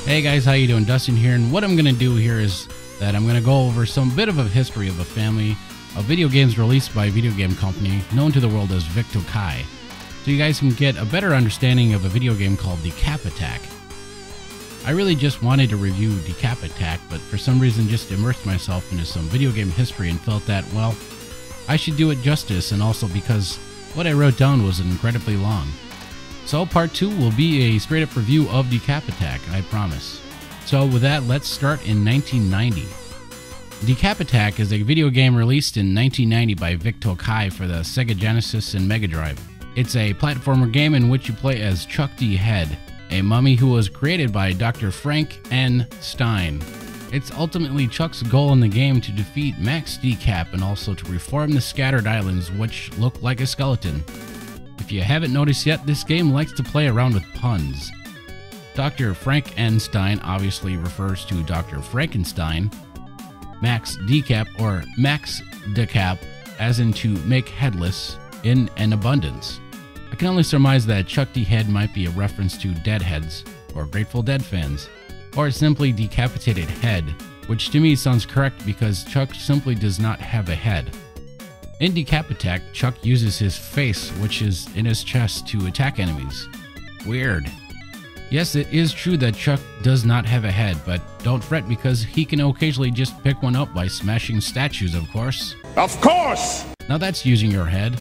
Hey guys, how you doing? Dustin here, and what I'm going to do here is that I'm going to go over some bit of a history of a family of video games released by a video game company known to the world as Vic Tokai, so you guys can get a better understanding of a video game called Decap Attack. I really just wanted to review Decap Attack, but for some reason just immersed myself into some video game history and felt that, well, I should do it justice, and also because what I wrote down was incredibly long. So part 2 will be a straight up review of Decap Attack, I promise. So with that, let's start in 1990. Decap Attack is a video game released in 1990 by Vic Tokai for the Sega Genesis and Mega Drive. It's a platformer game in which you play as Chuck D. Head, a mummy who was created by Dr. Frank N. Stein. It's ultimately Chuck's goal in the game to defeat Max Decap and also to reform the scattered islands, which look like a skeleton. If you haven't noticed yet, this game likes to play around with puns. Dr. Frank N. Stein obviously refers to Dr. Frankenstein, Max Decap or Max Decap as in to make headless in an abundance. I can only surmise that Chuck D. Head might be a reference to Deadheads or Grateful Dead fans, or simply Decapitated Head, which to me sounds correct because Chuck simply does not have a head. In Decap Attack, Chuck uses his face, which is in his chest, to attack enemies. Weird. Yes, it is true that Chuck does not have a head, but don't fret because he can occasionally just pick one up by smashing statues, of course. Of course! Now that's using your head.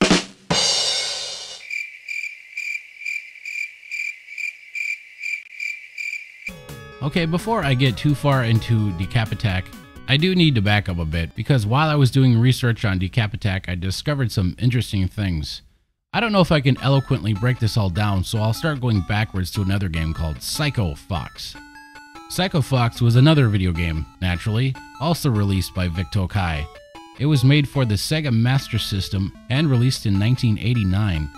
Okay, before I get too far into Decap Attack, I do need to back up a bit, because while I was doing research on Decap Attack, I discovered some interesting things. I don't know if I can eloquently break this all down, so I'll start going backwards to another game called Psycho Fox. Psycho Fox was another video game, naturally, also released by Vic Tokai. It was made for the Sega Master System and released in 1989.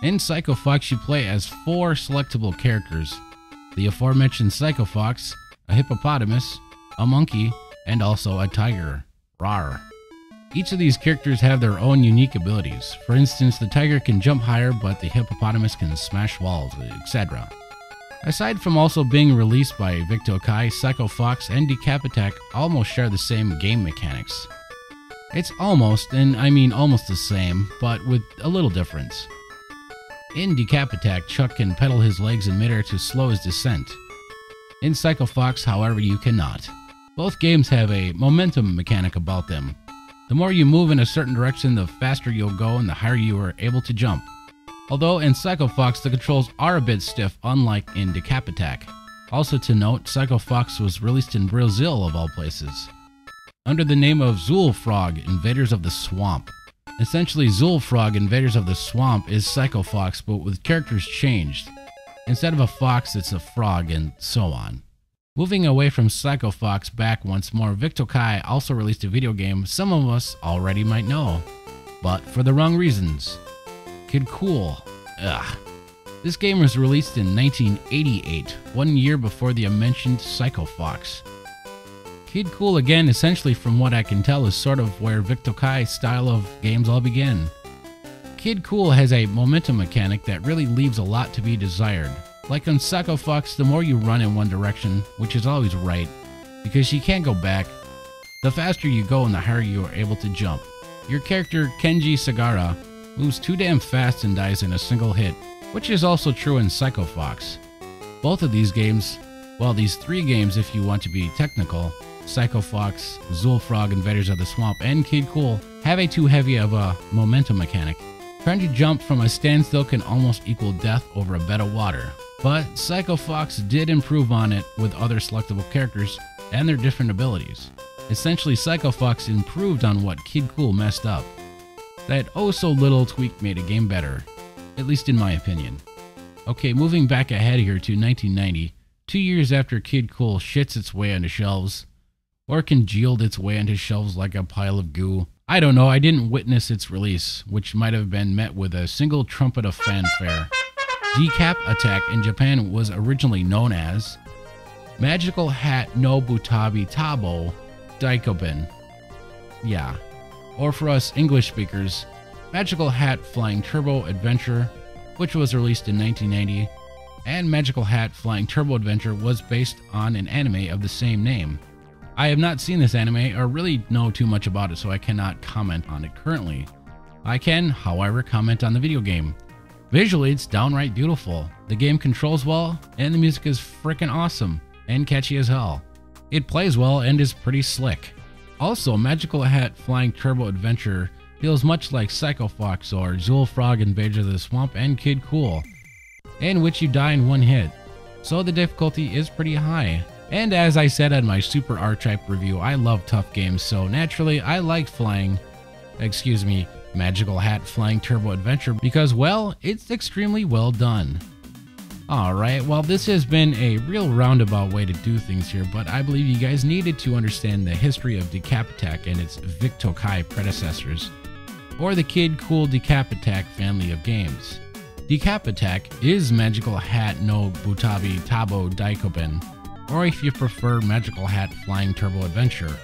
In Psycho Fox, you play as 4 selectable characters: the aforementioned Psycho Fox, a hippopotamus, a monkey, and also a tiger. Rawr. Each of these characters have their own unique abilities. For instance, the tiger can jump higher, but the hippopotamus can smash walls, etc. Aside from also being released by Vic Tokai, Psycho Fox and Decap Attack almost share the same game mechanics. It's almost, and I mean almost the same, but with a little difference. In Decap Attack, Chuck can pedal his legs in midair to slow his descent. In Psycho Fox, however, you cannot. Both games have a momentum mechanic about them. The more you move in a certain direction, the faster you'll go and the higher you are able to jump. Although in Psycho Fox the controls are a bit stiff, unlike in Decap Attack. Also to note, Psycho Fox was released in Brazil of all places, under the name of Zulfrog Invaders of the Swamp. Essentially, Zulfrog Invaders of the Swamp is Psycho Fox, but with characters changed. Instead of a fox, it's a frog, and so on. Moving away from Psycho Fox back once more, Vic Tokai also released a video game some of us already might know, but for the wrong reasons. Kid Kool. Ugh. This game was released in 1988, 1 year before the mentioned Psycho Fox. Kid Kool, again, essentially from what I can tell, is sort of where Vic Tokai's style of games all begin. Kid Kool has a momentum mechanic that really leaves a lot to be desired. Like on Psycho Fox, the more you run in one direction, which is always right, because you can't go back, the faster you go and the higher you are able to jump. Your character, Kenji Sagara, moves too damn fast and dies in a single hit, which is also true in Psycho Fox. Both of these games, well, these 3 games if you want to be technical, Psycho Fox, Zulfrog Invaders of the Swamp, and Kid Kool, have a too heavy of a momentum mechanic. Trying to jump from a standstill can almost equal death over a bed of water. But Psycho Fox did improve on it with other selectable characters and their different abilities. Essentially, Psycho Fox improved on what Kid Kool messed up. That oh so little tweak made a game better, at least in my opinion. Okay, moving back ahead here to 1990, 2 years after Kid Kool shits its way onto shelves, or congealed its way onto shelves like a pile of goo. I don't know, I didn't witness its release, which might have been met with a single trumpet of fanfare. Decap Attack in Japan was originally known as Magical Hat no Butabi Tabo Daikoben. Yeah. Or for us English speakers, Magical Hat Flying Turbo Adventure, which was released in 1990, and Magical Hat Flying Turbo Adventure was based on an anime of the same name. I have not seen this anime or really know too much about it, so I cannot comment on it currently. I can, however, comment on the video game. Visually, it's downright beautiful. The game controls well, and the music is freaking awesome and catchy as hell. It plays well and is pretty slick. Also, Magical Hat Flying Turbo Adventure feels much like Psycho Fox or Zool Frog Invader of the Swamp and Kid Kool, in which you die in one hit, so the difficulty is pretty high. And as I said in my Super R-Type review, I love tough games, so naturally I like Magical Hat Flying Turbo Adventure because, well, it's extremely well done. Alright, well, this has been a real roundabout way to do things here, but I believe you guys needed to understand the history of Decap Attack and its Vic Tokai predecessors, or the Kid Kool Decap Attack family of games. Decap Attack is Magical Hat no Butabi Tabo Daikoben, or if you prefer, Magical Hat Flying Turbo Adventure,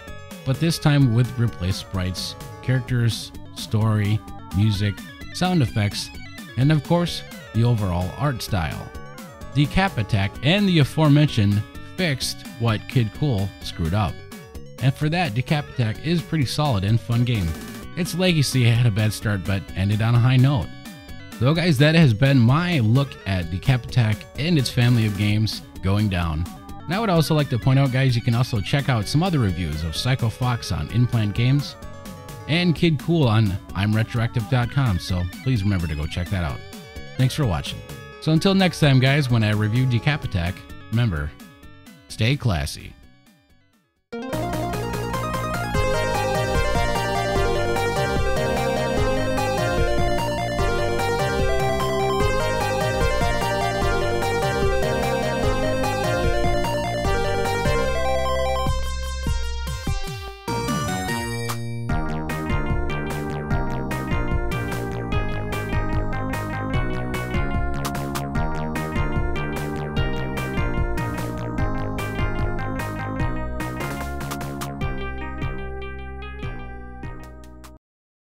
but this time with replaced sprites, characters, story, music, sound effects, and of course, the overall art style. Decap Attack and the aforementioned fixed what Kid Kool screwed up, and for that, Decap Attack is pretty solid and fun game. Its legacy had a bad start but ended on a high note. So guys, that has been my look at Decap Attack and its family of games going down. And I would also like to point out, guys, you can also check out some other reviews of Psycho Fox on Implant Games and Kid Kool on I'mRetroActive.com, so please remember to go check that out. Thanks for watching. So until next time, guys, when I review Decap Attack, remember, stay classy.